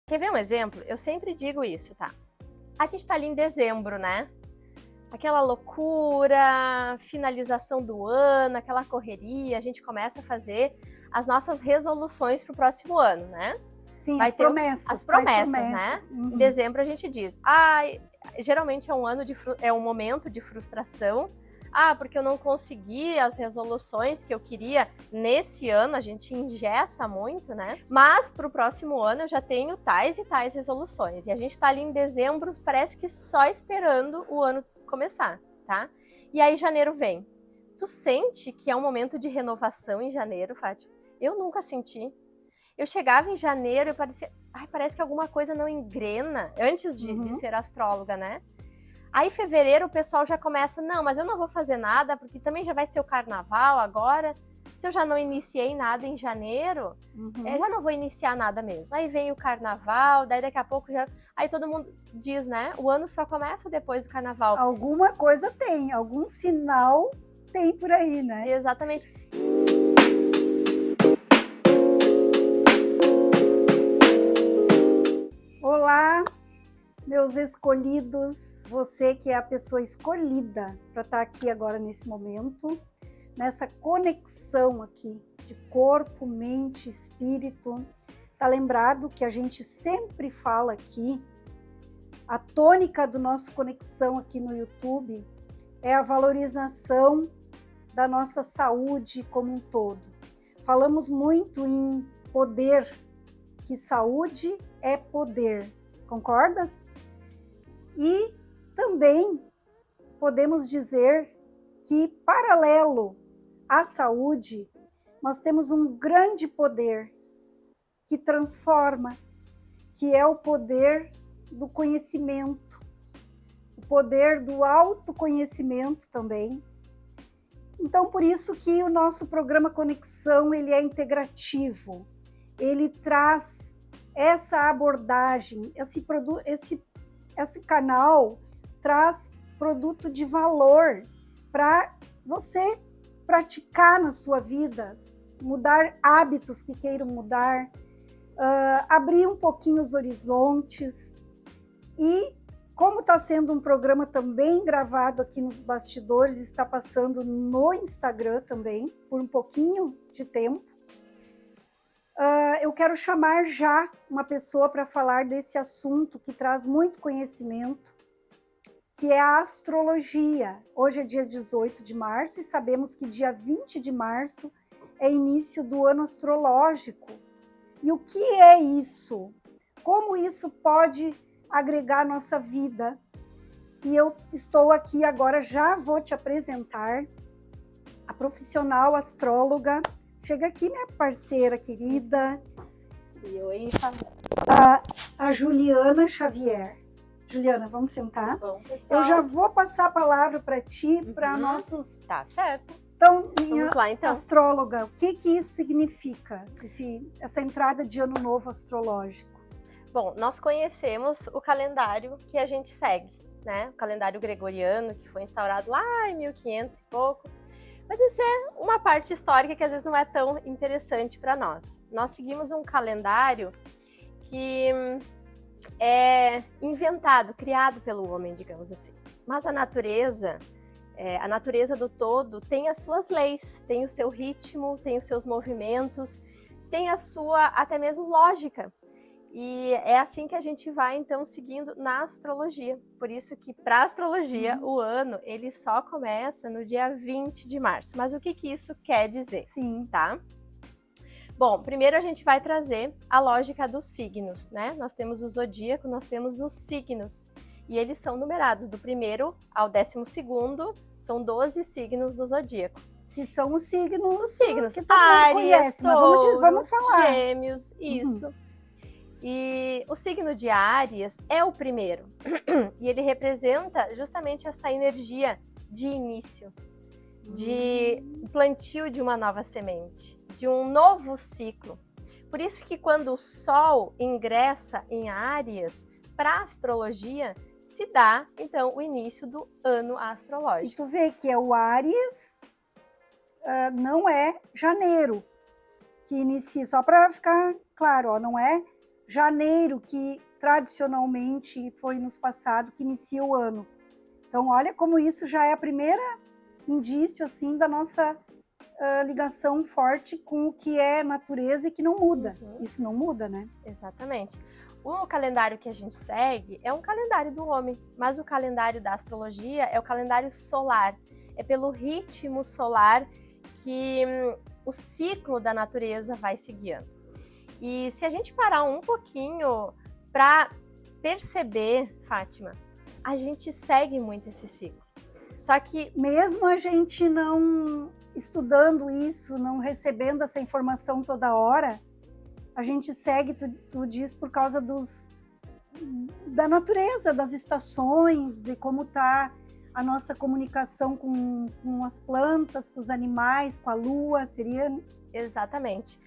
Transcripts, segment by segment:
Quer ver um exemplo? Eu sempre digo isso, tá? A gente tá ali em dezembro, né? Aquela loucura, finalização do ano, aquela correria, a gente começa a fazer as nossas resoluções para o próximo ano, né? Sim, Vai as ter promessas. as promessas, né? Uhum. Em dezembro a gente diz, geralmente é um momento de frustração. Porque eu não consegui as resoluções que eu queria nesse ano, a gente engessa muito, né? Mas para o próximo ano eu já tenho tais e tais resoluções. E a gente tá ali em dezembro, parece que só esperando o ano começar, tá? E aí janeiro vem. Tu sente que é um momento de renovação em janeiro, Fátima? Eu nunca senti. Eu chegava em janeiro e parecia, parece que alguma coisa não engrena, antes de ser astróloga, né? Aí fevereiro o pessoal já começa, não, mas eu não vou fazer nada, porque também já vai ser o carnaval agora. Se eu já não iniciei nada em janeiro, eu já não vou iniciar nada mesmo. Aí vem o carnaval, daí daqui a pouco já... Aí todo mundo diz, né? O ano só começa depois do carnaval. Alguma coisa tem, algum sinal tem por aí, né? Exatamente. Olá, meus escolhidos, você que é a pessoa escolhida para estar aqui agora nesse momento, nessa conexão aqui de corpo, mente, espírito. Tá lembrado que a gente sempre fala aqui, a tônica do nosso conexão aqui no YouTube é a valorização da nossa saúde como um todo. Falamos muito em poder, que saúde é poder, concordas? E também podemos dizer que, paralelo à saúde, nós temos um grande poder que transforma, que é o poder do conhecimento, o poder do autoconhecimento também. Então, por isso que o nosso programa Conexão, ele é integrativo, ele traz essa abordagem, esse canal traz produto de valor para você praticar na sua vida, mudar hábitos que queiram mudar, abrir um pouquinho os horizontes. E como está sendo um programa também gravado aqui nos bastidores, está passando no Instagram também, por um pouquinho de tempo, eu quero chamar já uma pessoa para falar desse assunto que traz muito conhecimento, que é a astrologia. Hoje é dia 18 de março e sabemos que dia 20 de março é início do ano astrológico. E o que é isso? Como isso pode agregar à nossa vida? E eu estou aqui agora, já vou te apresentar a profissional astróloga. Chega aqui, minha parceira querida. Oi, a Juliana Xavier. Juliana, vamos sentar? Bom, pessoal. Eu já vou passar a palavra para ti, para nossos... Tá certo. Então, minha Vamos lá, então. astróloga, o que isso significa, essa entrada de ano novo astrológico? Bom, nós conhecemos o calendário que a gente segue, né? O calendário gregoriano, que foi instaurado lá em 1500 e pouco. Mas isso é uma parte histórica que às vezes não é tão interessante para nós. Nós seguimos um calendário que é inventado, criado pelo homem, digamos assim. Mas a natureza do todo tem as suas leis, tem o seu ritmo, tem os seus movimentos, tem a sua até mesmo lógica. E é assim que a gente vai, então, seguindo na astrologia. Por isso que, para a astrologia, o ano, ele só começa no dia 20 de março. Mas o que isso quer dizer? Sim. Tá? Bom, primeiro a gente vai trazer a lógica dos signos, né? Nós temos o zodíaco, nós temos os signos. E eles são numerados do 1º ao 12º, são 12 signos do zodíaco. Que são os signos que todo mundo conhece, mas vamos falar. Gêmeos, isso. E o signo de Áries é o primeiro, e ele representa justamente essa energia de início, de plantio de uma nova semente, de um novo ciclo. Por isso que quando o Sol ingressa em Áries, para a astrologia, se dá, então, o início do ano astrológico. E tu vê que é o Áries, não é janeiro que inicia, só para ficar claro, ó, não é janeiro, que tradicionalmente foi nos passado, que inicia o ano. Então, olha como isso já é a primeira indício, assim, da nossa ligação forte com o que é natureza e que não muda. Isso não muda, né? Exatamente. O calendário que a gente segue é um calendário do homem, mas o calendário da astrologia é o calendário solar. É pelo ritmo solar que o ciclo da natureza vai se guiando. E se a gente parar um pouquinho para perceber, Fátima, a gente segue muito esse ciclo. Só que mesmo a gente não estudando isso, não recebendo essa informação toda hora, a gente segue, tu diz, por causa da natureza, das estações, de como está a nossa comunicação com as plantas, com os animais, com a lua, seria? Exatamente.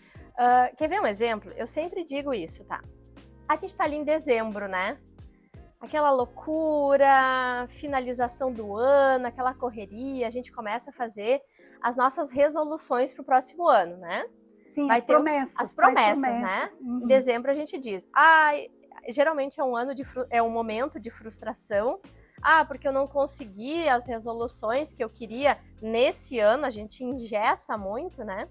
Quer ver um exemplo? Eu sempre digo isso, tá? A gente tá ali em dezembro, né? Aquela loucura, finalização do ano, aquela correria, a gente começa a fazer as nossas resoluções para o próximo ano, né? Sim, as promessas, né? Em dezembro a gente diz, geralmente é um momento de frustração, porque eu não consegui as resoluções que eu queria nesse ano, a gente engessa muito, né?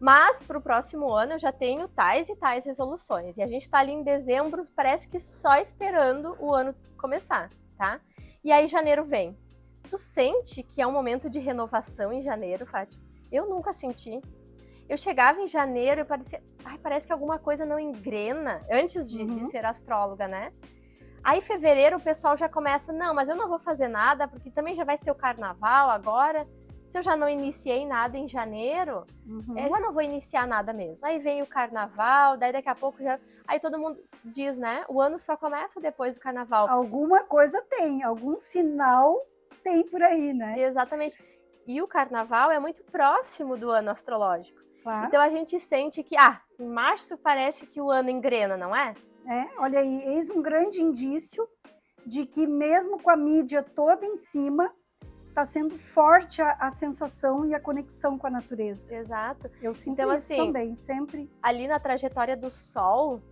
Mas para o próximo ano eu já tenho tais e tais resoluções. E a gente está ali em dezembro, parece que só esperando o ano começar, tá? E aí janeiro vem. Tu sente que é um momento de renovação em janeiro, Fátima? Eu nunca senti. Eu chegava em janeiro e parecia, parece que alguma coisa não engrena, antes de ser astróloga, né? Aí fevereiro o pessoal já começa, não, mas eu não vou fazer nada, porque também já vai ser o carnaval agora. Se eu já não iniciei nada em janeiro, eu já não vou iniciar nada mesmo. Aí vem o carnaval, daí daqui a pouco já... Aí todo mundo diz, né? O ano só começa depois do carnaval. Alguma coisa tem, algum sinal tem por aí, né? Exatamente. E o carnaval é muito próximo do ano astrológico. Claro. Então a gente sente que, em março parece que o ano engrena, não é? Olha aí, eis um grande indício de que mesmo com a mídia toda em cima, está sendo forte a sensação e a conexão com a natureza. Exato. Eu sinto isso assim, também, sempre. Ali na trajetória do Sol,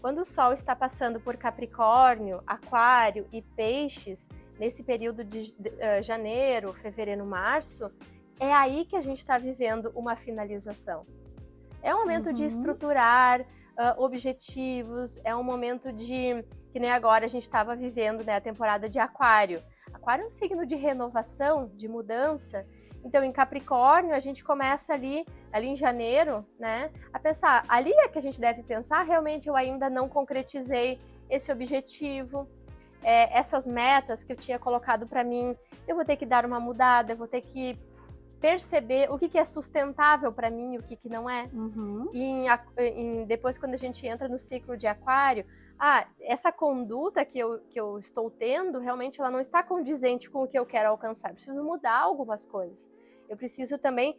quando o Sol está passando por Capricórnio, Aquário e Peixes, nesse período de janeiro, fevereiro, março, é aí que a gente está vivendo uma finalização. É um momento de estruturar objetivos, é um momento de, que nem agora a gente estava vivendo, né, a temporada de Aquário. Aquário é um signo de renovação, de mudança. Então, em Capricórnio, a gente começa ali em janeiro, né, a pensar. Ali é que a gente deve pensar, realmente eu ainda não concretizei esse objetivo, essas metas que eu tinha colocado para mim, eu vou ter que dar uma mudada, eu vou ter que perceber o que é sustentável para mim e o que não é. E depois, quando a gente entra no ciclo de Aquário, essa conduta que eu estou tendo, realmente ela não está condizente com o que eu quero alcançar. Eu preciso mudar algumas coisas. Eu preciso também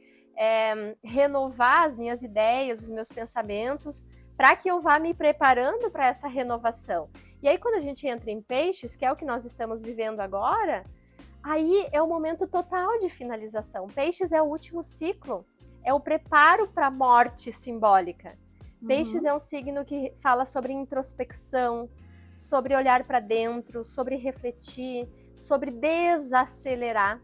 renovar as minhas ideias, os meus pensamentos, para que eu vá me preparando para essa renovação. E aí, quando a gente entra em Peixes, que é o que nós estamos vivendo agora, aí é o momento total de finalização. Peixes é o último ciclo, é o preparo para a morte simbólica. Peixes é um signo que fala sobre introspecção, sobre olhar para dentro, sobre refletir, sobre desacelerar,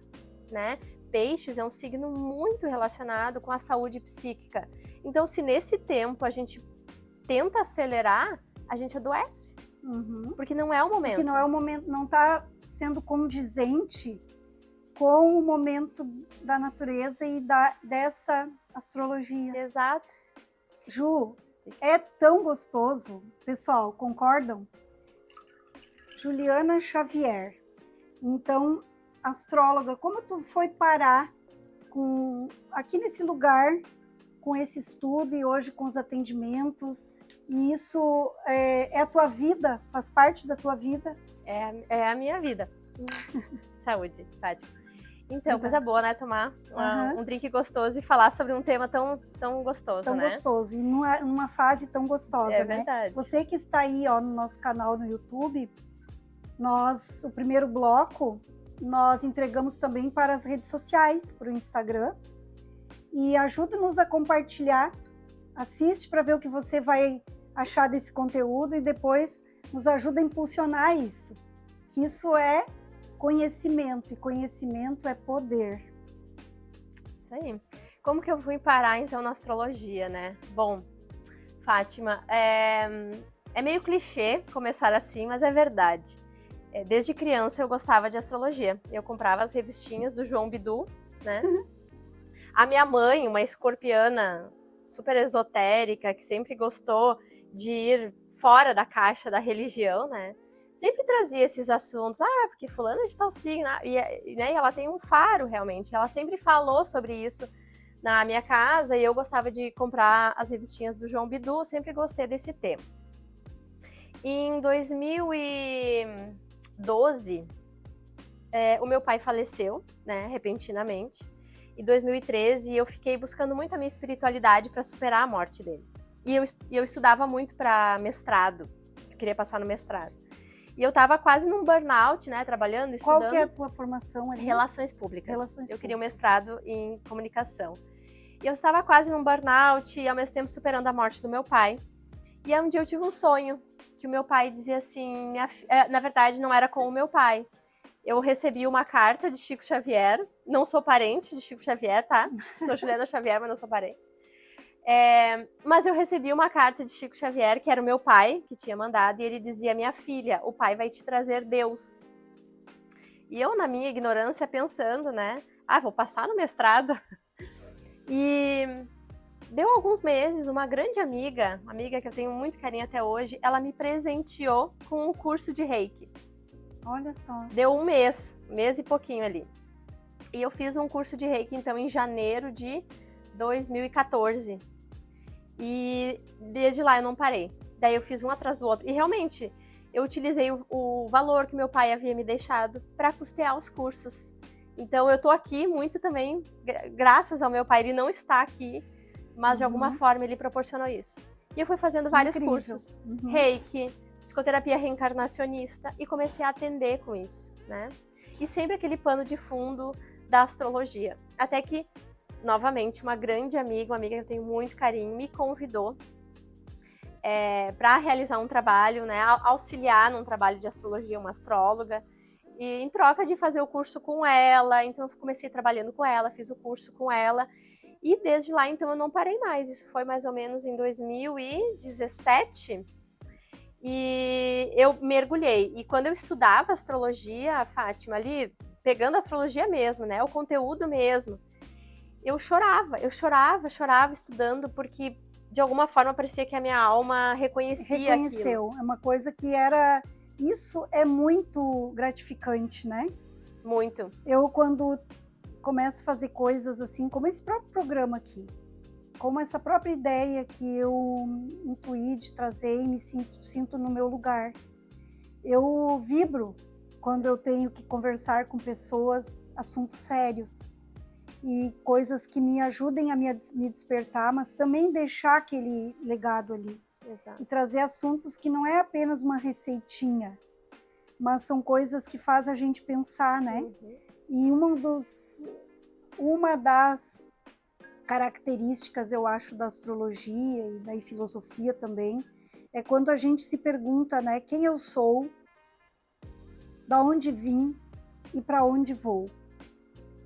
né? Peixes é um signo muito relacionado com a saúde psíquica. Então, se nesse tempo a gente tenta acelerar, a gente adoece. Porque não é o momento. Porque não é o momento, não está sendo condizente com o momento da natureza e dessa astrologia. Exato. Ju, é tão gostoso. Pessoal, concordam? Juliana Xavier. Então, astróloga, como tu foi parar aqui nesse lugar, com esse estudo e hoje com os atendimentos? E isso é a tua vida? Faz parte da tua vida? É a minha vida. Saúde, Fátima. Então, coisa boa, né? Tomar um drink gostoso e falar sobre um tema tão gostoso, tão né? Tão gostoso. E numa fase tão gostosa, né? Verdade. Você que está aí no nosso canal no YouTube, o primeiro bloco, nós entregamos também para as redes sociais, para o Instagram. E ajuda-nos a compartilhar. Assiste para ver o que você vai achar desse conteúdo e depois nos ajuda a impulsionar isso. Que isso é conhecimento, e conhecimento é poder. Isso aí. Como que eu fui parar, então, na astrologia, né? Bom, Fátima, é meio clichê começar assim, mas é verdade. Desde criança eu gostava de astrologia. Eu comprava as revistinhas do João Bidu, né? A minha mãe, uma escorpiana super esotérica, que sempre gostou de ir fora da caixa da religião, né? Sempre trazia esses assuntos, porque fulana é de tal signo, né? E ela tem um faro, realmente. Ela sempre falou sobre isso na minha casa e eu gostava de comprar as revistinhas do João Bidu, sempre gostei desse tema. E em 2012, o meu pai faleceu, né, repentinamente. Em 2013, eu fiquei buscando muito a minha espiritualidade para superar a morte dele. E eu estudava muito para mestrado, eu queria passar no mestrado. E eu estava quase num burnout, né, trabalhando, estudando. Qual que é a tua formação ali? Relações públicas. Eu queria um públicas. mestrado em comunicação. E eu estava quase num burnout e ao mesmo tempo superando a morte do meu pai. E aí um dia eu tive um sonho, que o meu pai dizia assim, na verdade não era com o meu pai. Eu recebi uma carta de Chico Xavier, não sou parente de Chico Xavier, tá? Sou Juliana Xavier, mas não sou parente. Mas eu recebi uma carta de Chico Xavier, que era o meu pai, que tinha mandado, e ele dizia, minha filha, o pai vai te trazer Deus. E eu, na minha ignorância, pensando, né? Vou passar no mestrado. E deu alguns meses, uma grande amiga que eu tenho muito carinho até hoje, ela me presenteou com um curso de Reiki. Olha só. Deu um mês e pouquinho ali. E eu fiz um curso de Reiki, então, em janeiro de 2014. E desde lá eu não parei. Daí eu fiz um atrás do outro. E realmente, eu utilizei o valor que meu pai havia me deixado para custear os cursos. Então eu tô aqui muito também, graças ao meu pai. Ele não está aqui, mas de alguma forma ele proporcionou isso. E eu fui fazendo vários cursos. Reiki, psicoterapia reencarnacionista, e comecei a atender com isso, né? E sempre aquele pano de fundo da astrologia. Até que, novamente, uma grande amiga, uma amiga que eu tenho muito carinho, me convidou para realizar um trabalho, né? Auxiliar num trabalho de astrologia, uma astróloga. E em troca de fazer o curso com ela, então eu comecei trabalhando com ela, fiz o curso com ela. E desde lá, então, eu não parei mais. Isso foi mais ou menos em 2017. E eu mergulhei. E quando eu estudava astrologia, Fátima, ali, pegando a astrologia mesmo, né? O conteúdo mesmo, eu chorava estudando, porque de alguma forma parecia que a minha alma reconhecia Reconheceu. aquilo. É uma coisa que era... Isso é muito gratificante, né? Muito. Eu, quando começo a fazer coisas assim, como esse próprio programa aqui, como essa própria ideia que eu intuí de trazer e me sinto no meu lugar. Eu vibro quando eu tenho que conversar com pessoas, assuntos sérios e coisas que me ajudem a me despertar, mas também deixar aquele legado ali. Exato. E trazer assuntos que não é apenas uma receitinha, mas são coisas que fazem a gente pensar, né? E uma das características, eu acho, da astrologia e da filosofia também, é quando a gente se pergunta, né, quem eu sou, da onde vim e para onde vou.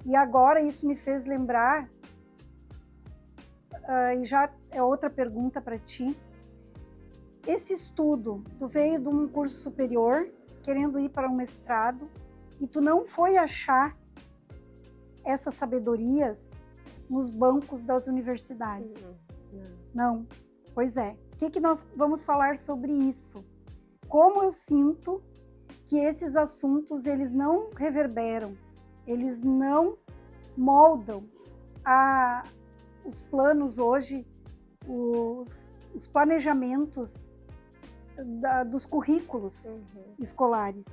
E agora isso me fez lembrar, e já é outra pergunta para ti. Esse estudo, tu veio de um curso superior, querendo ir para um mestrado, e tu não foi achar essas sabedorias nos bancos das universidades. Não. Pois é. O que nós vamos falar sobre isso? Como eu sinto que esses assuntos, eles não reverberam, eles não moldam os planos hoje, os planejamentos dos currículos escolares,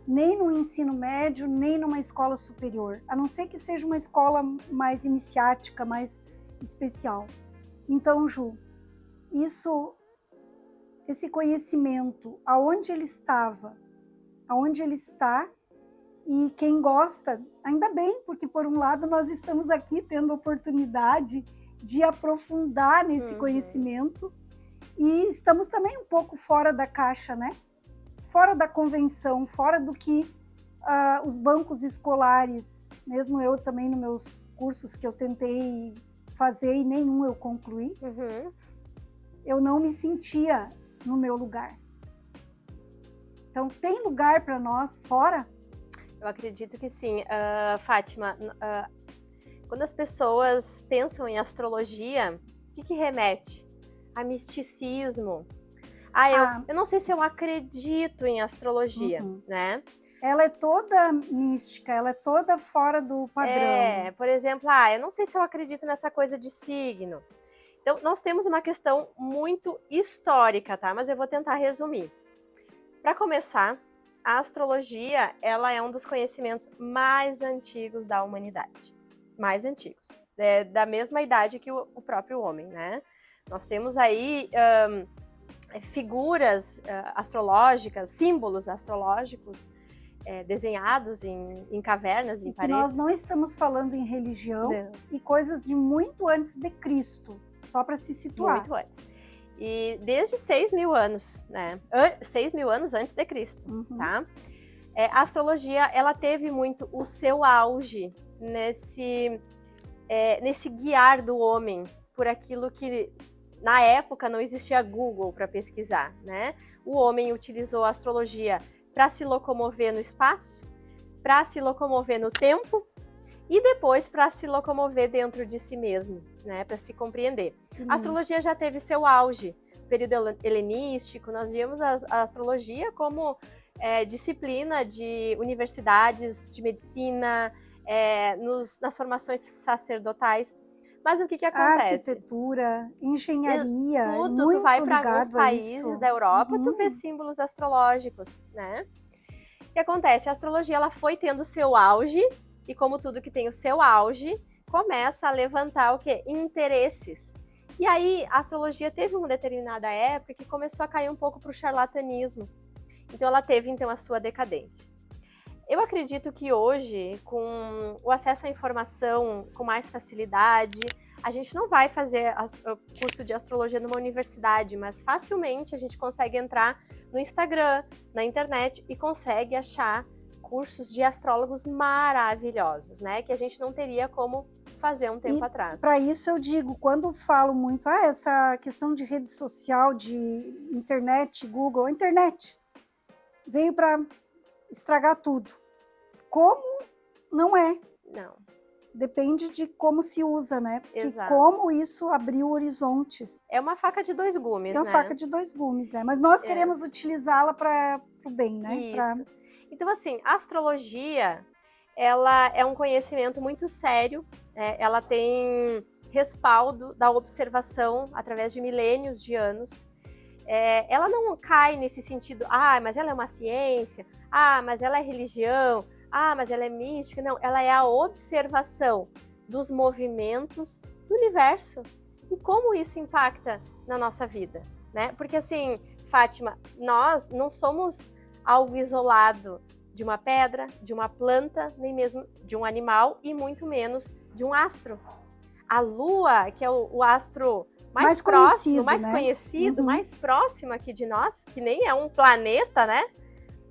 nem no ensino médio, nem numa escola superior, a não ser que seja uma escola mais iniciática, mais especial. Então, Ju, esse conhecimento, aonde ele estava, aonde ele está, e quem gosta, ainda bem, porque por um lado nós estamos aqui tendo a oportunidade de aprofundar nesse conhecimento, E estamos também um pouco fora da caixa, né? Fora da convenção, fora do que os bancos escolares, mesmo eu também nos meus cursos que eu tentei fazer e nenhum eu concluí, eu não me sentia no meu lugar. Então, tem lugar para nós fora? Eu acredito que sim. Fátima, quando as pessoas pensam em astrologia, o que remete? A misticismo. Eu não sei se eu acredito em astrologia, né? Ela é toda mística, ela é toda fora do padrão. Por exemplo, eu não sei se eu acredito nessa coisa de signo. Então, nós temos uma questão muito histórica, tá? Mas eu vou tentar resumir. Para começar, a astrologia, ela é um dos conhecimentos mais antigos da humanidade. Mais antigos. Da mesma idade que o próprio homem, né? Nós temos aí figuras astrológicas, símbolos astrológicos desenhados em cavernas, em paredes. Que nós não estamos falando em religião e coisas de muito antes de Cristo, só para se situar. Muito antes. E desde 6.000 anos, né? 6.000 anos antes de Cristo, tá? A astrologia, ela teve muito o seu auge nesse guiar do homem por aquilo que, na época, não existia Google para pesquisar, né? O homem utilizou a astrologia para se locomover no espaço, para se locomover no tempo e depois para se locomover dentro de si mesmo, né? Para se compreender. A astrologia já teve seu auge, período helenístico, nós vimos a astrologia como disciplina de universidades de medicina, nas formações sacerdotais. Mas o que acontece? Arquitetura, engenharia, tudo, muito tu vai para alguns ligado a países isso. da Europa, tu vê símbolos astrológicos, né? O que acontece? A astrologia, ela foi tendo o seu auge, e como tudo que tem o seu auge, começa a levantar o quê? Interesses. E aí, a astrologia teve uma determinada época que começou a cair um pouco para o charlatanismo. Então, ela teve, a sua decadência. Eu acredito que hoje, com o acesso à informação com mais facilidade, a gente não vai fazer o curso de astrologia numa universidade, mas facilmente a gente consegue entrar no Instagram, na internet e consegue achar cursos de astrólogos maravilhosos, né? Que a gente não teria como fazer um tempo atrás. Para isso eu digo, quando falo muito, essa questão de rede social, de internet, Google, internet veio para estragar tudo. Como não é? Não. Depende de como se usa, né? Exato. E como isso abriu horizontes. É uma faca de dois gumes, né? É uma faca de dois gumes, Mas nós queremos utilizá-la para o bem, né? Isso. Então, assim, a astrologia, ela é um conhecimento muito sério, ela tem respaldo da observação através de milênios de anos. Ela não cai nesse sentido, mas ela é uma ciência, mas ela é religião, mas ela é mística. Não, ela é a observação dos movimentos do universo e como isso impacta na nossa vida, né? Porque assim, Fátima, nós não somos algo isolado de uma pedra, de uma planta, nem mesmo de um animal e muito menos de um astro. A Lua, que é o astro mais próximo, mais conhecido, mais próximo aqui de nós, que nem é um planeta, né?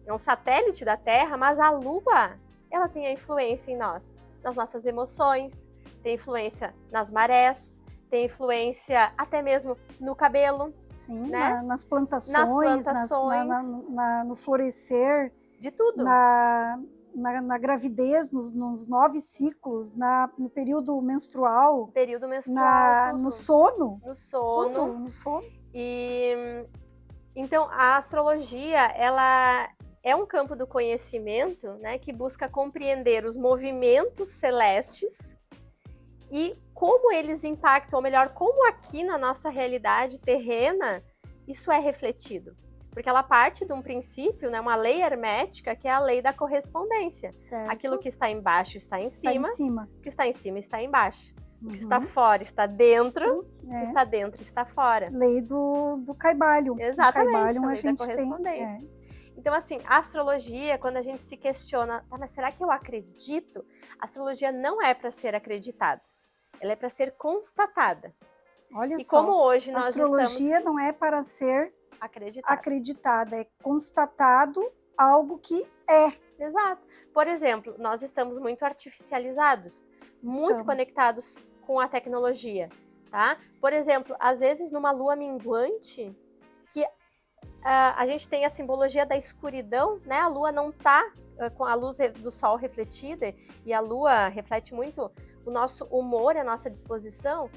É um satélite da Terra, mas a Lua, ela tem a influência em nós, nas nossas emoções, tem influência nas marés, tem influência até mesmo no cabelo. Sim, né? nas plantações, no florescer. De tudo. Na gravidez, nos 9 ciclos, no período menstrual. Período menstrual, no sono. No sono. Tudo, no sono. E então a astrologia, ela é um campo do conhecimento, né, que busca compreender os movimentos celestes e como eles impactam, ou melhor, como aqui na nossa realidade terrena isso é refletido. Porque ela parte de um princípio, né, uma lei hermética, que é a lei da correspondência. Certo. Aquilo que está embaixo está em cima, o que está em cima está embaixo. O que está fora está dentro, o que está dentro está fora. Lei do Caibalho. Exatamente, Caibalho, a lei da correspondência. Então, assim, a astrologia, quando a gente se questiona, mas será que eu acredito? A astrologia não é para ser acreditada, ela é para ser constatada. Olha E só, como hoje nós astrologia estamos não é para ser acreditados. acreditada, é constatado algo que é. Exato. Por exemplo, nós estamos muito artificializados, muito Estamos. conectados com a tecnologia, tá? Por exemplo, às vezes numa lua minguante, que a gente tem a simbologia da escuridão, né? A lua não tá com a luz do sol refletida, e a lua reflete muito o nosso humor, a nossa disposição.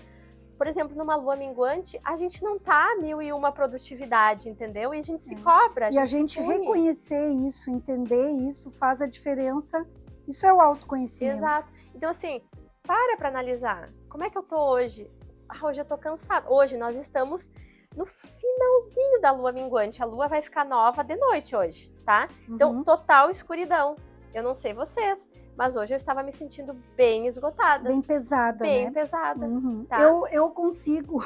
Por exemplo, numa lua minguante, a gente não tá 1001 produtividade, entendeu? E a gente se cobra, E a se gente pune. reconhecer isso, entender isso, faz a diferença. Isso é o autoconhecimento. Exato. Então, assim, para analisar. Como é que eu tô hoje? Hoje eu tô cansada. Hoje nós estamos no finalzinho da lua minguante. A lua vai ficar nova de noite hoje, tá? Então, total escuridão. Eu não sei vocês, mas hoje eu estava me sentindo bem esgotada. Bem pesada, Bem né? pesada. Tá? Eu consigo.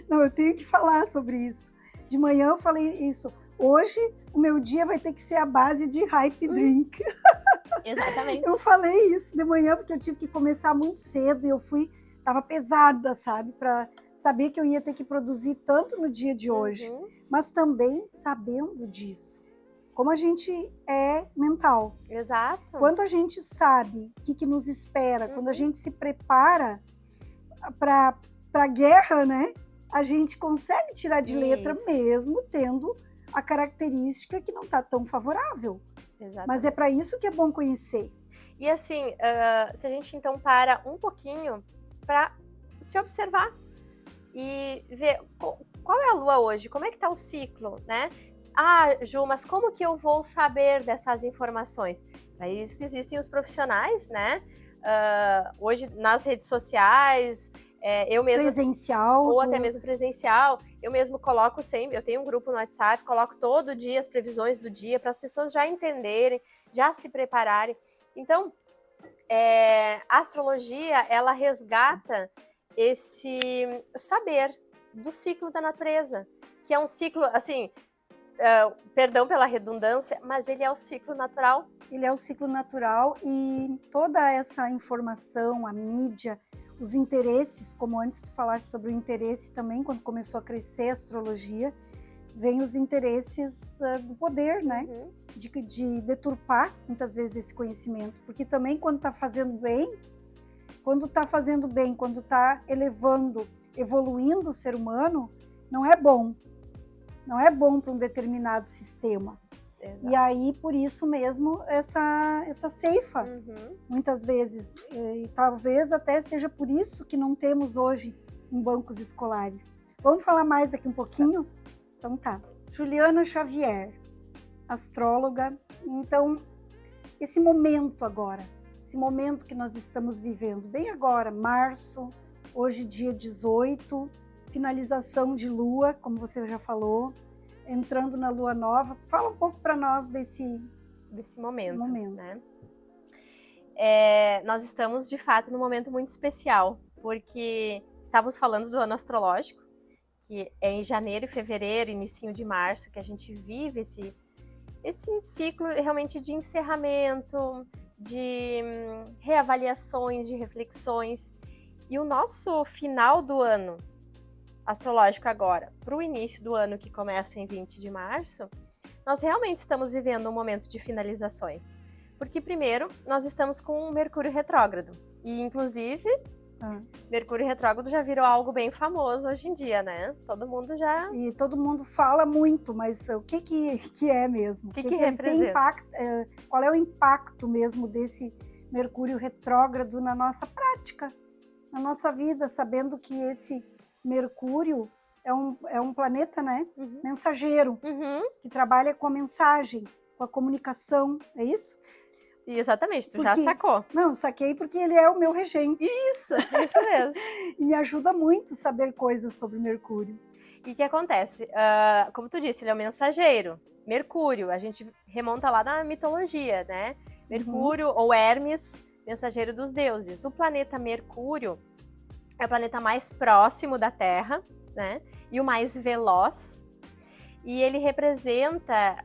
Não, eu tenho que falar sobre isso. De manhã eu falei isso. Hoje o meu dia vai ter que ser a base de hype drink. Exatamente. Eu falei isso de manhã porque eu tive que começar muito cedo e eu tava pesada, sabe? Para saber que eu ia ter que produzir tanto no dia de hoje, mas também sabendo disso. Como a gente é mental. Exato. Quando a gente sabe o que nos espera, quando a gente se prepara para a guerra, né? A gente consegue tirar de letra mesmo tendo a característica que não está tão favorável. Exatamente. Mas é para isso que é bom conhecer. E assim, se a gente então para um pouquinho para se observar e ver qual é a lua hoje, como é que está o ciclo, né? Ah, Ju, mas como que eu vou saber dessas informações? Para isso existem os profissionais, né? Hoje nas redes sociais, eu mesma... Presencial. Ou até mesmo presencial. Eu mesmo coloco sempre, eu tenho um grupo no WhatsApp, coloco todo dia as previsões do dia para as pessoas já entenderem, já se prepararem. Então, a astrologia, ela resgata esse saber do ciclo da natureza, que é um ciclo, assim... perdão pela redundância, mas ele é o ciclo natural. Ele é o ciclo natural e toda essa informação, a mídia, os interesses, como antes tu falaste sobre o interesse também, quando começou a crescer a astrologia, vem os interesses do poder, né? De deturpar muitas vezes esse conhecimento, porque também quando está fazendo bem, quando está elevando, evoluindo o ser humano, não é bom. Não é bom para um determinado sistema. Exato. E aí, por isso mesmo, essa ceifa, muitas vezes, e talvez até seja por isso que não temos hoje em bancos escolares. Vamos falar mais daqui um pouquinho? Então tá. Juliana Xavier, astróloga. Então, esse momento agora, esse momento que nós estamos vivendo, bem agora, março, hoje dia 18, finalização de lua, como você já falou, entrando na lua nova. Fala um pouco para nós desse momento. Né? Nós estamos, de fato, num momento muito especial, porque estávamos falando do ano astrológico, que é em janeiro e fevereiro, início de março, que a gente vive esse ciclo realmente de encerramento, de reavaliações, de reflexões. E o nosso final do ano astrológico agora, para o início do ano que começa em 20 de março, nós realmente estamos vivendo um momento de finalizações. Porque primeiro, nós estamos com o Mercúrio retrógrado. E inclusive, Mercúrio retrógrado já virou algo bem famoso hoje em dia, né? Todo mundo já... E todo mundo fala muito, mas o que é mesmo? O que representa? Impacto, qual é o impacto mesmo desse Mercúrio retrógrado na nossa prática, na nossa vida, sabendo que esse Mercúrio é um planeta, né? Mensageiro, que trabalha com a mensagem, com a comunicação, é isso? Exatamente, já sacou. Não, saquei porque ele é o meu regente. Isso mesmo. E me ajuda muito saber coisas sobre Mercúrio. E o que acontece? Como tu disse, ele é o mensageiro. Mercúrio, a gente remonta lá na mitologia, né? Mercúrio ou Hermes, mensageiro dos deuses. O planeta Mercúrio é o planeta mais próximo da Terra, né? E o mais veloz. E ele representa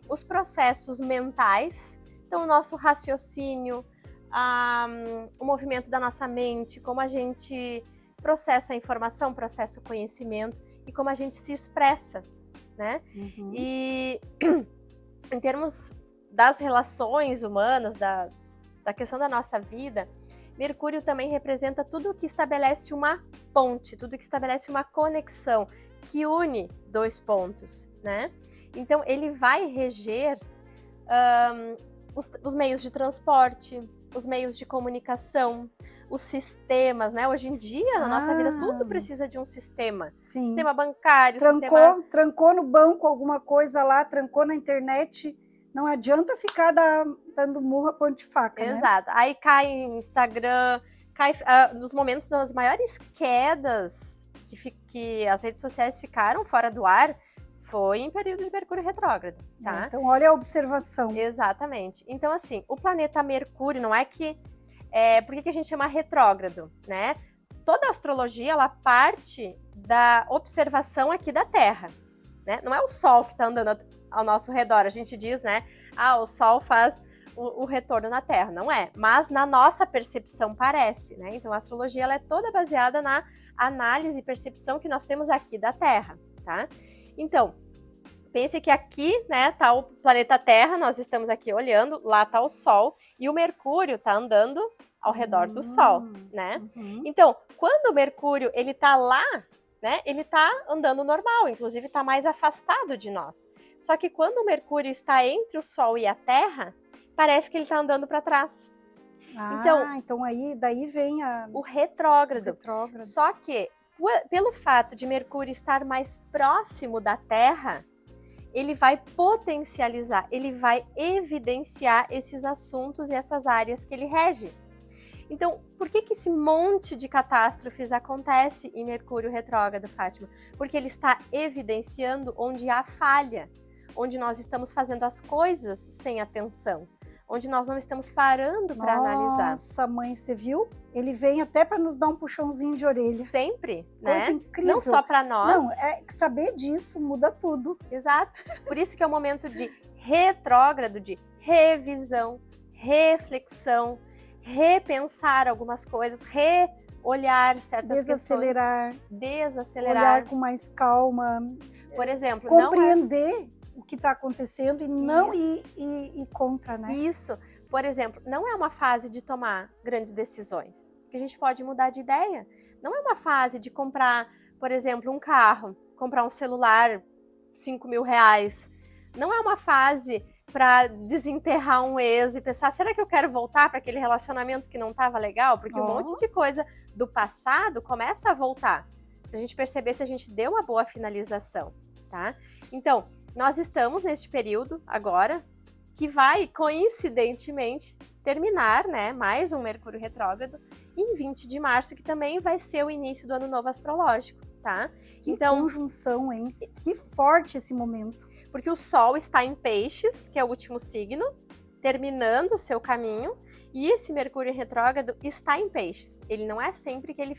os processos mentais, então o nosso raciocínio, o movimento da nossa mente, como a gente processa a informação, processa o conhecimento e como a gente se expressa, né? E em termos das relações humanas, da questão da nossa vida, Mercúrio também representa tudo que estabelece uma ponte, tudo que estabelece uma conexão, que une dois pontos, né? Então, ele vai reger os meios de transporte, os meios de comunicação, os sistemas, né? Hoje em dia, na nossa vida, tudo precisa de um sistema. Sim. Sistema bancário, trancou no banco alguma coisa lá, trancou na internet, não adianta ficar dando murra, ponte faca, né? Exato. Aí cai em Instagram, cai nos momentos das maiores quedas que as redes sociais ficaram fora do ar, foi em período de Mercúrio retrógrado, tá? Então, olha a observação. Exatamente. Então, assim, o planeta Mercúrio, não é que... por que a gente chama retrógrado, né? Toda a astrologia, ela parte da observação aqui da Terra, né? Não é o Sol que está andando ao nosso redor. A gente diz, né? O Sol faz o retorno na Terra. Não é. Mas na nossa percepção parece, né? Então, a astrologia, ela é toda baseada na análise e percepção que nós temos aqui da Terra, tá? Então, pense que aqui, né, tá o planeta Terra, nós estamos aqui olhando, lá tá o Sol, e o Mercúrio tá andando ao redor do Sol, né? Então, quando o Mercúrio, ele tá lá, né, ele tá andando normal, inclusive tá mais afastado de nós. Só que quando o Mercúrio está entre o Sol e a Terra, parece que ele tá andando para trás. Então aí, daí vem o retrógrado. Só que, pelo fato de Mercúrio estar mais próximo da Terra, ele vai potencializar, ele vai evidenciar esses assuntos e essas áreas que ele rege. Então, por que esse monte de catástrofes acontece em Mercúrio retrógrado, Fátima? Porque ele está evidenciando onde há falha, onde nós estamos fazendo as coisas sem atenção, onde nós não estamos parando para analisar. Nossa, mãe, você viu? Ele vem até para nos dar um puxãozinho de orelha. Sempre, né? Coisa incrível. Não só para nós. Não, saber disso muda tudo. Exato. Por isso que é o momento de retrógrado, de revisão, reflexão, repensar algumas coisas, reolhar certas questões. Desacelerar. Olhar com mais calma. Por exemplo, compreender o que está acontecendo e não ir contra, né? Isso. Por exemplo, não é uma fase de tomar grandes decisões, porque a gente pode mudar de ideia. Não é uma fase de comprar, por exemplo, um carro, comprar um celular, 5 mil reais. Não é uma fase para desenterrar um ex e pensar, será que eu quero voltar para aquele relacionamento que não estava legal? Porque um monte de coisa do passado começa a voltar, para a gente perceber se a gente deu uma boa finalização, tá? Então, nós estamos neste período agora, que vai, coincidentemente, terminar, né, mais um Mercúrio retrógrado, em 20 de março, que também vai ser o início do ano novo astrológico, tá? Que conjunção, hein? Que forte esse momento. Porque o Sol está em Peixes, que é o último signo, terminando o seu caminho, e esse Mercúrio retrógrado está em Peixes. Ele não é sempre que ele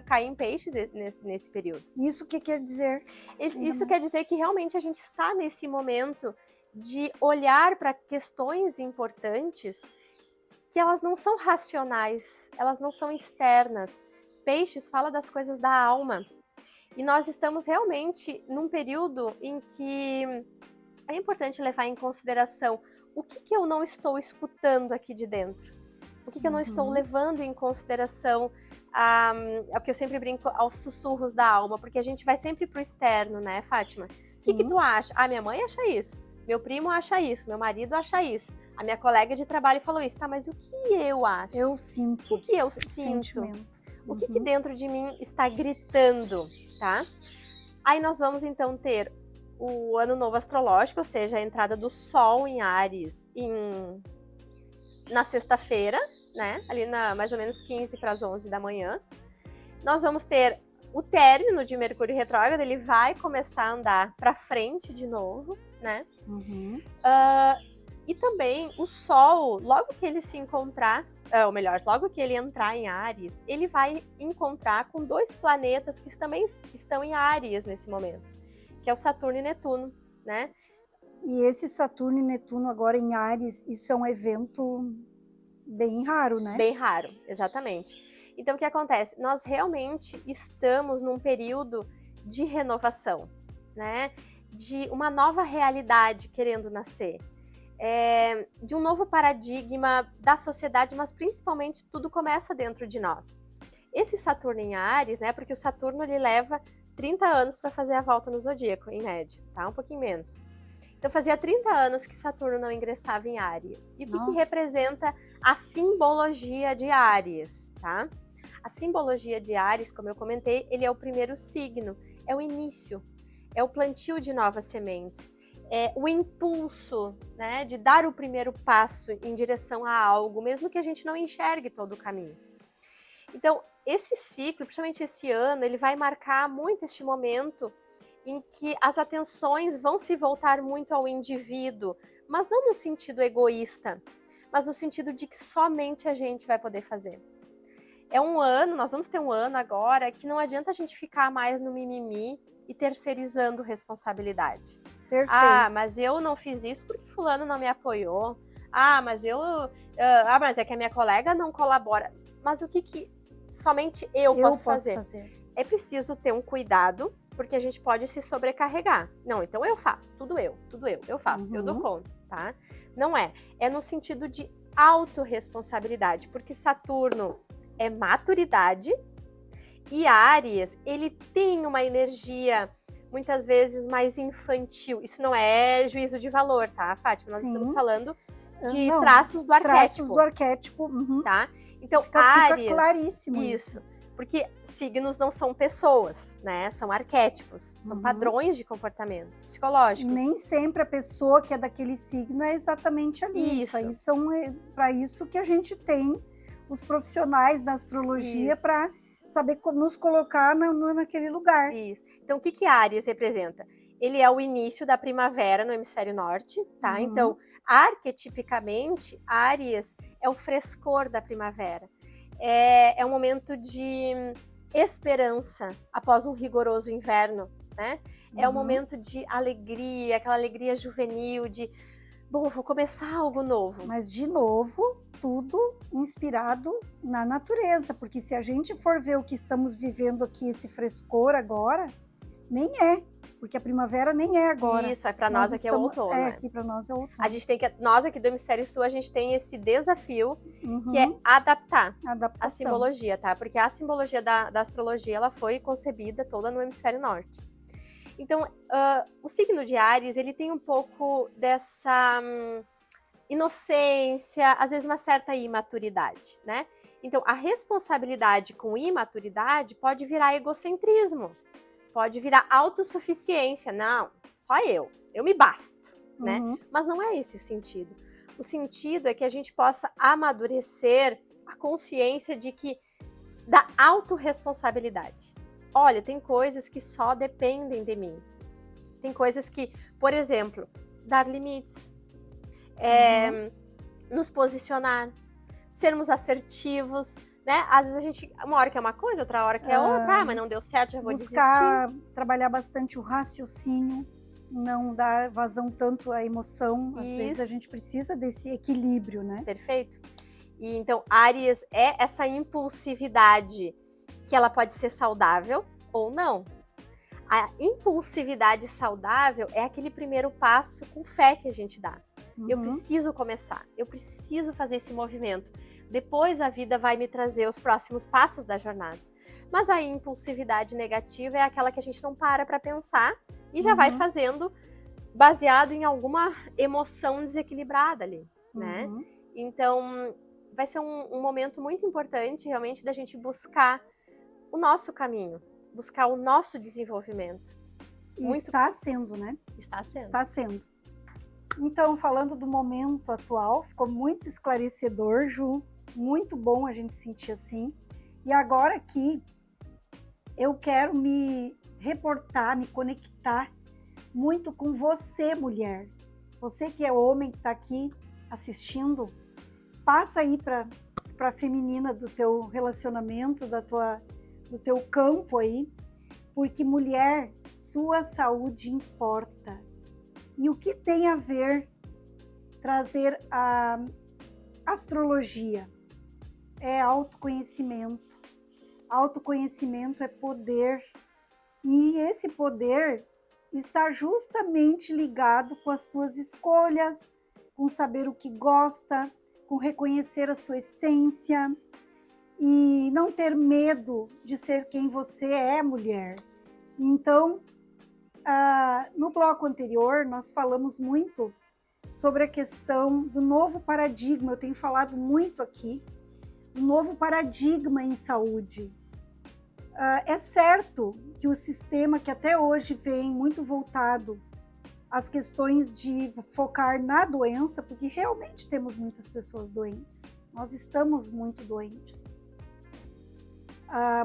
cai em Peixes nesse período. Isso que quer dizer? Isso quer dizer que realmente a gente está nesse momento de olhar para questões importantes que elas não são racionais, elas não são externas. Peixes fala das coisas da alma. E nós estamos realmente num período em que é importante levar em consideração o que eu não estou escutando aqui de dentro. O que eu não estou levando em consideração, é o que eu sempre brinco, aos sussurros da alma, porque a gente vai sempre pro externo, né, Fátima? O que tu acha? Minha mãe acha isso, meu primo acha isso, meu marido acha isso, a minha colega de trabalho falou isso, tá, mas o que eu acho? Eu sinto. O que eu sinto? O que dentro de mim está gritando, tá? Aí nós vamos então ter o ano novo astrológico, ou seja, a entrada do Sol em Áries na sexta-feira, né? Ali mais ou menos 15 para as 11 da manhã. Nós vamos ter o término de Mercúrio retrógrado, ele vai começar a andar para frente de novo, né? E também o Sol, logo que ele se encontrar, ou melhor, logo que ele entrar em Áries, ele vai encontrar com dois planetas que também estão em Áries nesse momento, que é o Saturno e Netuno, né? E esse Saturno e Netuno agora em Áries, isso é um evento bem raro, né? Bem raro, exatamente. Então, o que acontece? Nós realmente estamos num período de renovação, né? De uma nova realidade querendo nascer. De um novo paradigma da sociedade, mas principalmente tudo começa dentro de nós. Esse Saturno em Áries, né? Porque o Saturno ele leva 30 anos para fazer a volta no zodíaco, em média, tá? Um pouquinho menos. Então fazia 30 anos que Saturno não ingressava em Áries. E o que representa a simbologia de Áries, tá? A simbologia de Áries, como eu comentei, ele é o primeiro signo, é o início, é o plantio de novas sementes, é o impulso, né, de dar o primeiro passo em direção a algo, mesmo que a gente não enxergue todo o caminho. Então, esse ciclo, principalmente esse ano, ele vai marcar muito este momento em que as atenções vão se voltar muito ao indivíduo, mas não no sentido egoísta, mas no sentido de que somente a gente vai poder fazer. É um ano, nós vamos ter um ano agora que não adianta a gente ficar mais no mimimi e terceirizando responsabilidade. Perfeito. Ah, mas eu não fiz isso porque fulano não me apoiou. Ah, mas mas é que a minha colega não colabora. Mas o que somente eu posso fazer? É preciso ter um cuidado, porque a gente pode se sobrecarregar. Não, então eu faço, tudo eu faço, eu dou conta, tá? Não é. É no sentido de autorresponsabilidade, porque Saturno é maturidade e Áries, ele tem uma energia muitas vezes mais infantil. Isso não é juízo de valor, tá, Fátima? Nós estamos falando de traços do arquétipo. Traços do arquétipo, tá? Então, Áries, fica claríssimo isso. Porque signos não são pessoas, né? São arquétipos, são padrões de comportamento psicológicos. Nem sempre a pessoa que é daquele signo é exatamente ali. Isso aí são para isso que a gente tem os profissionais da astrologia para saber nos colocar naquele lugar. Isso. Então, o que Áries representa? Ele é o início da primavera no hemisfério norte, tá? Então, arquetipicamente, Áries é o frescor da primavera. É um momento de esperança após um rigoroso inverno, né? É um momento de alegria, aquela alegria juvenil, de, bom, vou começar algo novo. Mas, de novo, tudo inspirado na natureza, porque se a gente for ver o que estamos vivendo aqui, esse frescor agora, nem é. Porque a primavera nem é agora. Isso, para nós aqui é o outono. Aqui para nós é o outono. A gente tem nós aqui do Hemisfério Sul, a gente tem esse desafio que é adaptar a simbologia, tá? Porque a simbologia da astrologia, ela foi concebida toda no Hemisfério Norte. Então, o signo de Áries, ele tem um pouco dessa inocência, às vezes uma certa imaturidade, né? Então, a responsabilidade com imaturidade pode virar egocentrismo. Pode virar autossuficiência. Não, só eu me basto, né? Mas não é esse o sentido. O sentido é que a gente possa amadurecer a consciência de que da autorresponsabilidade. Olha, tem coisas que só dependem de mim. Tem coisas que, por exemplo, dar limites, nos posicionar, sermos assertivos, né? Às vezes a gente, uma hora quer uma coisa, outra hora quer outra, mas não deu certo, já vou buscar trabalhar bastante o raciocínio, não dar vazão tanto à emoção. Às vezes a gente precisa desse equilíbrio, né? Perfeito. E então, Áries é essa impulsividade que ela pode ser saudável ou não. A impulsividade saudável é aquele primeiro passo com fé que a gente dá. Eu preciso começar, eu preciso fazer esse movimento. Depois a vida vai me trazer os próximos passos da jornada. Mas a impulsividade negativa é aquela que a gente não para pensar e já vai fazendo baseado em alguma emoção desequilibrada ali, né? Então, vai ser um momento muito importante realmente da gente buscar o nosso caminho, buscar o nosso desenvolvimento. Está sendo, né? Está sendo. Está sendo. Então, falando do momento atual, ficou muito esclarecedor, Ju. Muito bom a gente sentir assim. E agora aqui, eu quero me reportar, me conectar muito com você, mulher. Você que é homem, que está aqui assistindo, passa aí para a feminina do teu relacionamento, do teu campo aí, porque mulher, sua saúde importa. E o que tem a ver trazer a astrologia? É autoconhecimento, Autoconhecimento é poder. E esse poder está justamente ligado com as tuas escolhas, com saber o que gosta, com reconhecer a sua essência e não ter medo de ser quem você é, mulher. Então, no bloco anterior, nós falamos muito sobre a questão do novo paradigma. Eu tenho falado muito aqui, um novo paradigma em saúde. É certo que o sistema que até hoje vem muito voltado às questões de focar na doença, porque realmente temos muitas pessoas doentes, nós estamos muito doentes.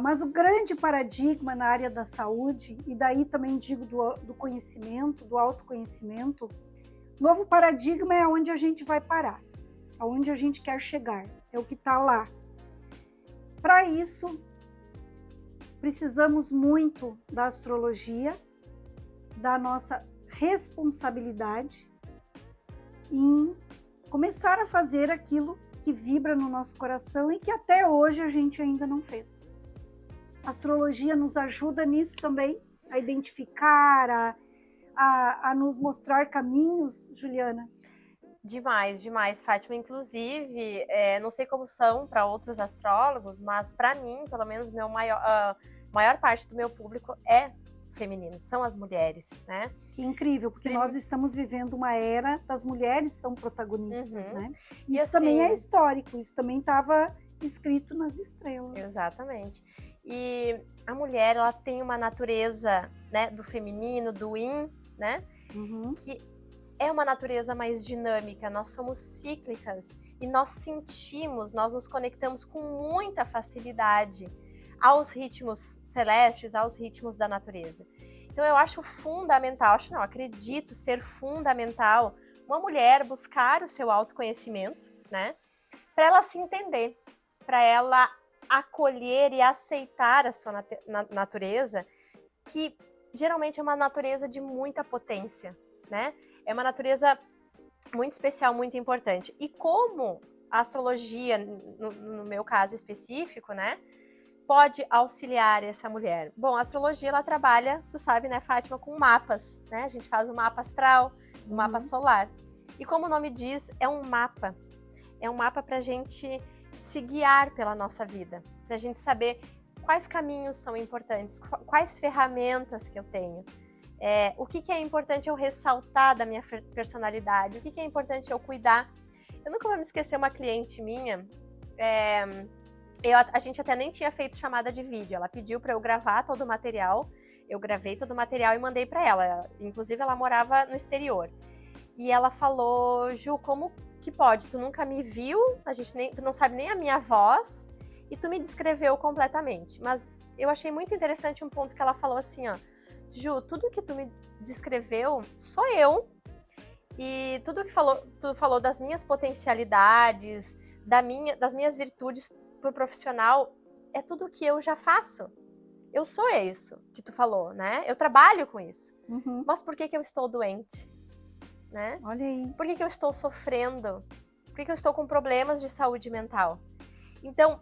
Mas o grande paradigma na área da saúde, e daí também digo do conhecimento, do autoconhecimento, novo paradigma é onde a gente vai parar, aonde a gente quer chegar, é o que está lá. Para isso, precisamos muito da astrologia, da nossa responsabilidade em começar a fazer aquilo que vibra no nosso coração e que até hoje a gente ainda não fez. A astrologia nos ajuda nisso também, a identificar, a nos mostrar caminhos, Juliana. Demais, demais, Fátima. Inclusive, não sei como são para outros astrólogos, mas para mim, pelo menos, maior parte do meu público é feminino, são as mulheres, né? Que incrível, porque nós estamos vivendo uma era das mulheres são protagonistas, né? Isso assim, também é histórico, isso também estava escrito nas estrelas. Exatamente. E a mulher, ela tem uma natureza, né, do feminino, do yin, né? Que é uma natureza mais dinâmica, nós somos cíclicas e nós sentimos, nós nos conectamos com muita facilidade aos ritmos celestes, aos ritmos da natureza. Então eu acho fundamental, acredito ser fundamental uma mulher buscar o seu autoconhecimento, né? Para ela se entender, para ela acolher e aceitar a sua natureza, que geralmente é uma natureza de muita potência, né? É uma natureza muito especial, muito importante. E como a astrologia, no meu caso específico, né, pode auxiliar essa mulher? Bom, a astrologia, ela trabalha, tu sabe, né, Fátima, com mapas, né? A gente faz um mapa astral, um mapa solar. E como o nome diz, é um mapa. É um mapa para a gente se guiar pela nossa vida, para a gente saber quais caminhos são importantes, quais ferramentas que eu tenho. O que é importante eu ressaltar da minha personalidade, o que é importante eu cuidar. Eu nunca vou me esquecer uma cliente minha, a gente até nem tinha feito chamada de vídeo, ela pediu para eu gravar todo o material, eu gravei todo o material e mandei para ela, inclusive ela morava no exterior. E ela falou, Ju, como que pode? Tu nunca me viu, tu não sabe nem a minha voz e tu me descreveu completamente. Mas eu achei muito interessante um ponto que ela falou assim, ó, Ju, tudo que tu me descreveu sou eu, e tudo que tu falou das minhas potencialidades, das minhas virtudes pro profissional, é tudo que eu já faço. Eu sou isso que tu falou, né? Eu trabalho com isso. Mas por que eu estou doente? Né? Olha aí. Por que eu estou sofrendo? Por que eu estou com problemas de saúde mental? Então,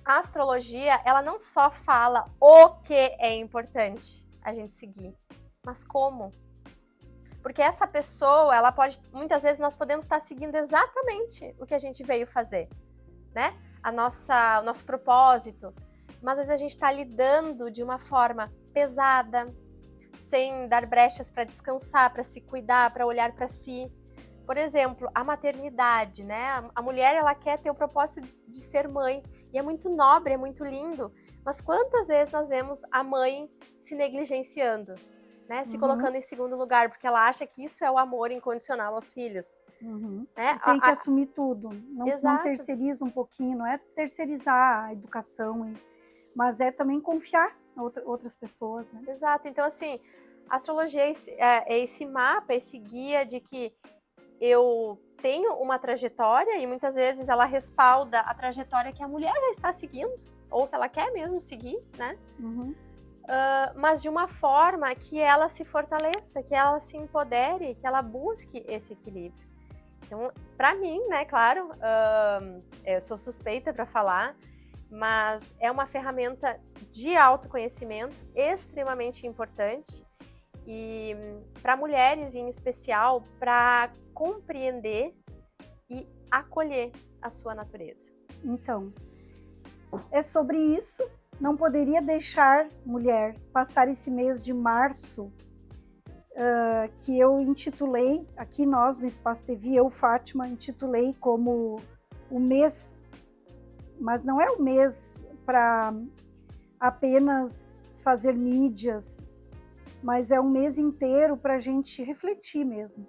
a astrologia, ela não só fala o que é importante a gente seguir, mas como. Porque essa pessoa, ela pode, muitas vezes nós podemos estar seguindo exatamente o que a gente veio fazer, né? O nosso propósito, mas às vezes a gente está lidando de uma forma pesada, sem dar brechas para descansar, para se cuidar, para olhar para si. Por exemplo, a maternidade, né? A mulher, ela quer ter o propósito de ser mãe, e é muito nobre, é muito lindo, mas quantas vezes nós vemos a mãe se negligenciando, né? Se colocando em segundo lugar, porque ela acha que isso é o amor incondicional aos filhos. Né? Tem que assumir tudo, não terceiriza um pouquinho, não é terceirizar a educação, mas é também confiar em outras pessoas, né? Exato, então assim, a astrologia é esse mapa, esse guia de que eu tenho uma trajetória e muitas vezes ela respalda a trajetória que a mulher já está seguindo, ou que ela quer mesmo seguir, né? Mas de uma forma que ela se fortaleça, que ela se empodere, que ela busque esse equilíbrio. Então, para mim, né, claro, eu sou suspeita para falar, mas é uma ferramenta de autoconhecimento extremamente importante e para mulheres em especial, para compreender e acolher a sua natureza. Então, é sobre isso. Não poderia deixar, mulher, passar esse mês de março, que eu intitulei, aqui nós no Espaço TV, eu, Fátima, intitulei como o mês, mas não é o mês para apenas fazer mídias, mas é um mês inteiro para a gente refletir mesmo.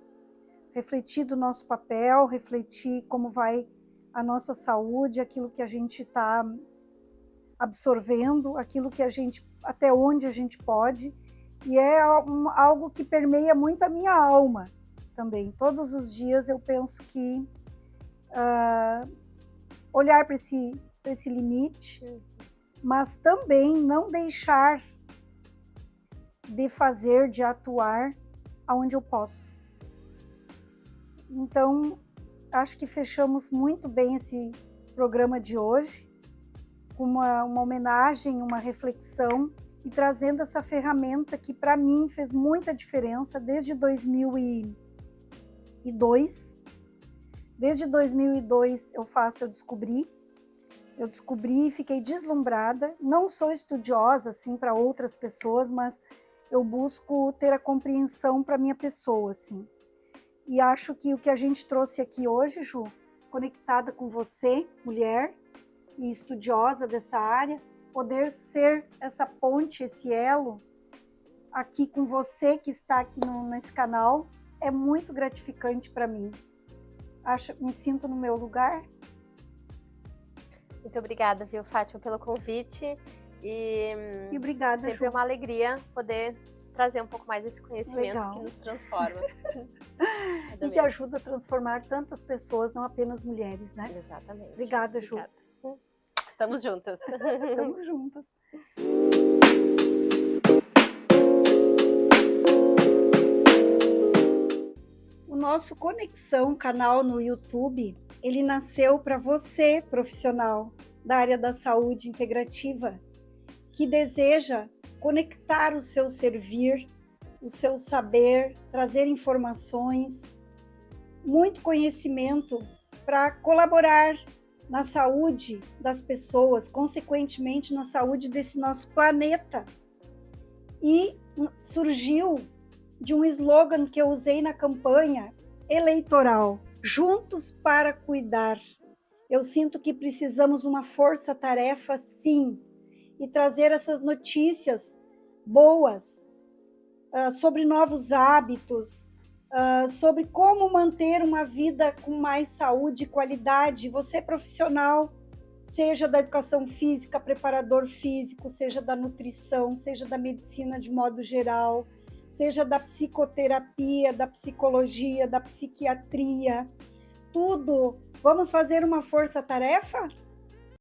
Refletir do nosso papel, refletir como vai a nossa saúde, aquilo que a gente está absorvendo, aquilo que a gente, até onde a gente pode, e é algo que permeia muito a minha alma também. Todos os dias eu penso que olhar para esse limite, mas também não deixar de fazer, de atuar aonde eu posso. Então, acho que fechamos muito bem esse programa de hoje, com uma homenagem, uma reflexão, e trazendo essa ferramenta que para mim fez muita diferença desde 2002. Desde 2002 eu descobri e fiquei deslumbrada. Não sou estudiosa assim para outras pessoas, mas eu busco ter a compreensão para minha pessoa, assim. E acho que o que a gente trouxe aqui hoje, Ju, conectada com você, mulher e estudiosa dessa área, poder ser essa ponte, esse elo aqui com você que está aqui nesse canal, é muito gratificante para mim. Me sinto no meu lugar. Muito obrigada, viu, Fátima, pelo convite. E obrigada, sempre Ju. É uma alegria poder trazer um pouco mais esse conhecimento Legal. Que nos transforma. E que ajuda a transformar tantas pessoas, não apenas mulheres, né? Exatamente. Obrigada, Ju. Estamos juntas. Estamos juntas. O nosso Conexão canal no YouTube, ele nasceu para você, profissional da área da saúde integrativa, que deseja conectar o seu servir, o seu saber, trazer informações, muito conhecimento para colaborar na saúde das pessoas, consequentemente na saúde desse nosso planeta. E surgiu de um slogan que eu usei na campanha eleitoral: Juntos para Cuidar. Eu sinto que precisamos uma força-tarefa, sim, e trazer essas notícias boas sobre novos hábitos, sobre como manter uma vida com mais saúde e qualidade. Você, profissional, seja da educação física, preparador físico, seja da nutrição, seja da medicina de modo geral, seja da psicoterapia, da psicologia, da psiquiatria, tudo. Vamos fazer uma força-tarefa?